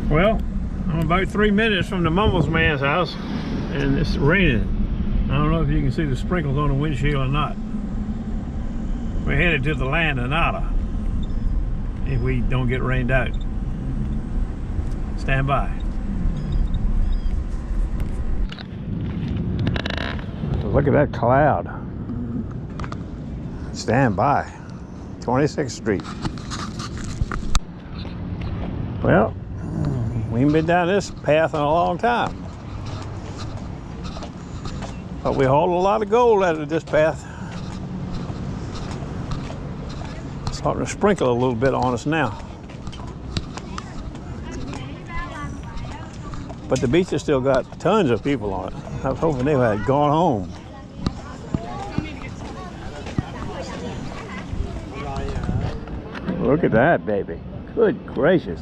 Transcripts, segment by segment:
Well, I'm about 3 minutes from the Mumbles man's house, and it's raining. I don't know if you can see the sprinkles on the windshield or not. We're headed to the land of nada if we don't get rained out. Stand by. Look at that cloud. Stand by. 26th Street. Well, we haven't been down this path in a long time. But we hauled a lot of gold out of this path. It's starting to sprinkle a little bit on us now. But the beach has still got tons of people on it. I was hoping they had gone home. Look at that, baby. Good gracious.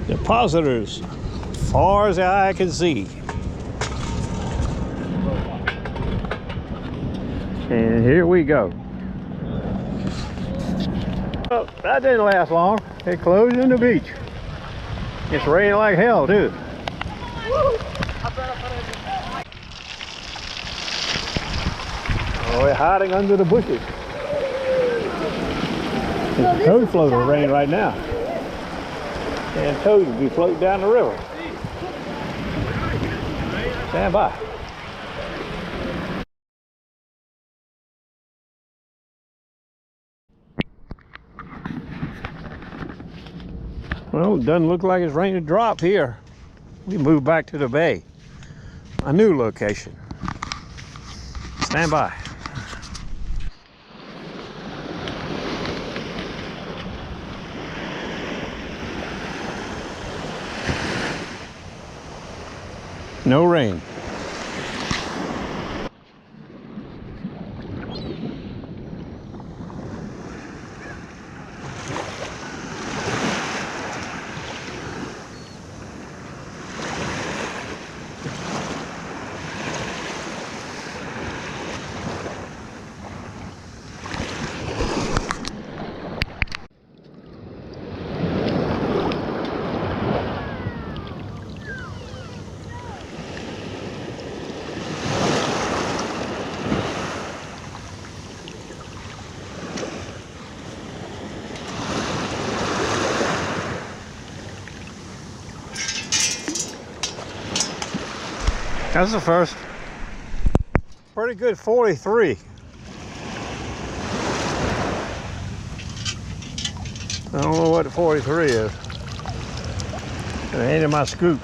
Depositors, far as the eye can see. And here we go. Well, that didn't last long. It closed in the beach. It's raining like hell, too. Oh, we're hiding under the bushes. There's a toad floater raining right now. And toads will be floating down the river. Stand by. Well, it doesn't look like it's raining a drop here. We move back to the bay. A new location. Stand by. No rain. That's the first. Pretty good 43. I don't know what the 43 is. It ain't in my scoop.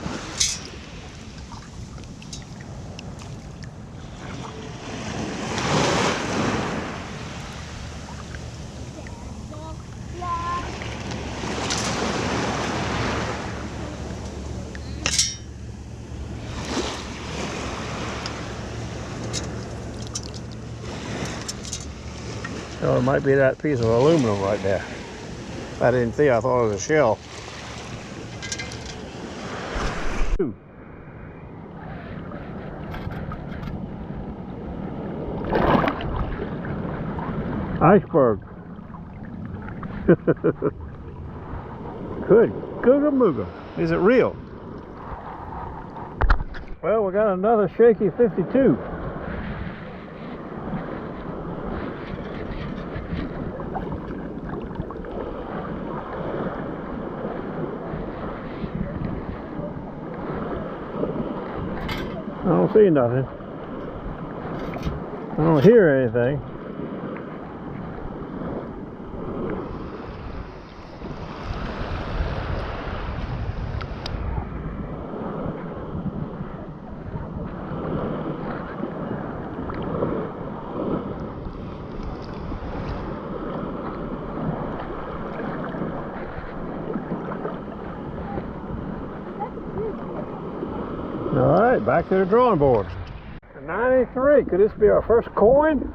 Oh, it might be that piece of aluminum right there. I didn't see, I thought it was a shell. Iceberg. Good googa-mooga. Is it real? Well, we got another shaky 52. I don't see nothing. I don't hear anything. All right, back to the drawing board. 93, could this be our first coin?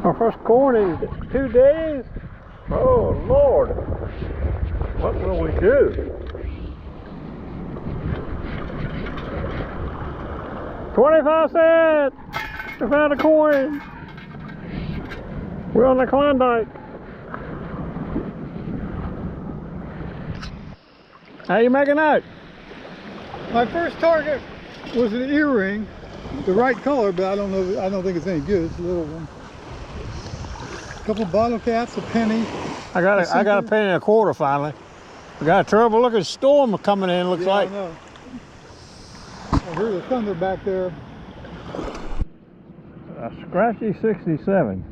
Our first coin in 2 days? Oh Lord, what will we do? 25 cents! We found a coin! We're on the Klondike. How you making out? My first target was an earring, the right color, but I don't know. I don't think it's any good. It's a little one. A couple bottle caps, a penny. I got a penny and a quarter finally. We got a terrible looking storm coming in. Looks like. I know. I hear the thunder back there. A scratchy 67.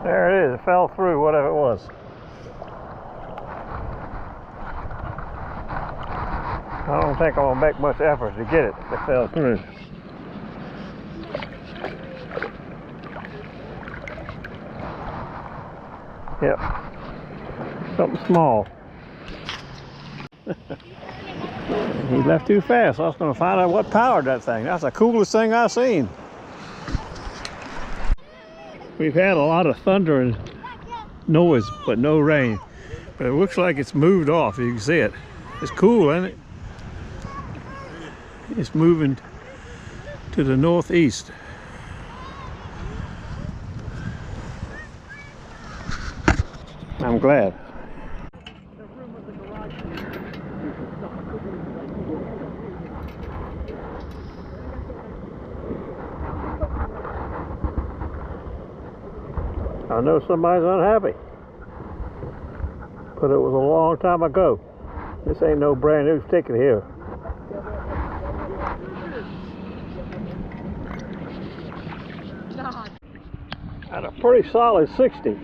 There it is. It fell through, whatever it was. I don't think I'm gonna make much effort to get it. It fell through. Yep. Something small. He left too fast. I was going to find out what powered that thing. That's the coolest thing I've seen. We've had a lot of thunder and noise, but no rain. But it looks like it's moved off. You can see it. It's cool, isn't it? It's moving to the northeast. I'm glad. I know somebody's unhappy, but it was a long time ago. This ain't no brand new ticket here. At a pretty solid 60.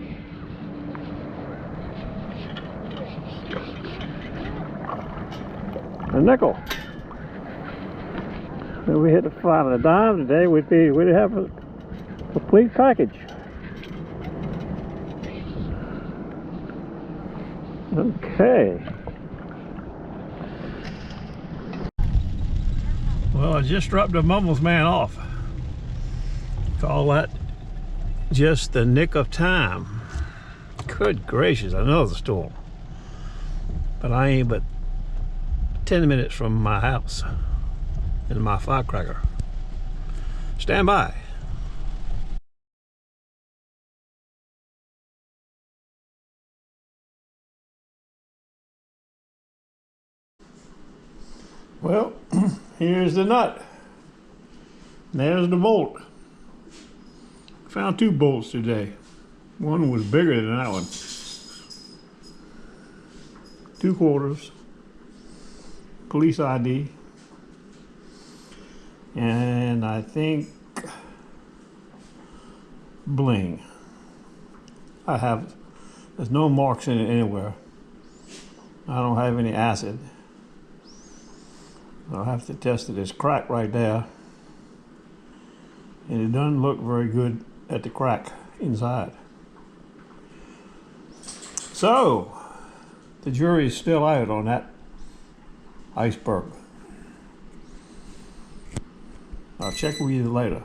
A nickel. If we hit the find a dime today, we'd have a complete package. Okay. Well, I just dropped the Mumbles man off. Call that just the nick of time. Good gracious, I know the storm. But I ain't but 10 minutes from my house and my firecracker. Stand by. Well, here's the nut. There's the bolt. Found two bolts today. One was bigger than that one. 2 quarters. Police ID, and I think bling. There's no marks in it anywhere. I don't have any acid. I'll have to test it. It's cracked right there, and it doesn't look very good at the crack inside. So the jury is still out on that iceberg. I'll check with you later.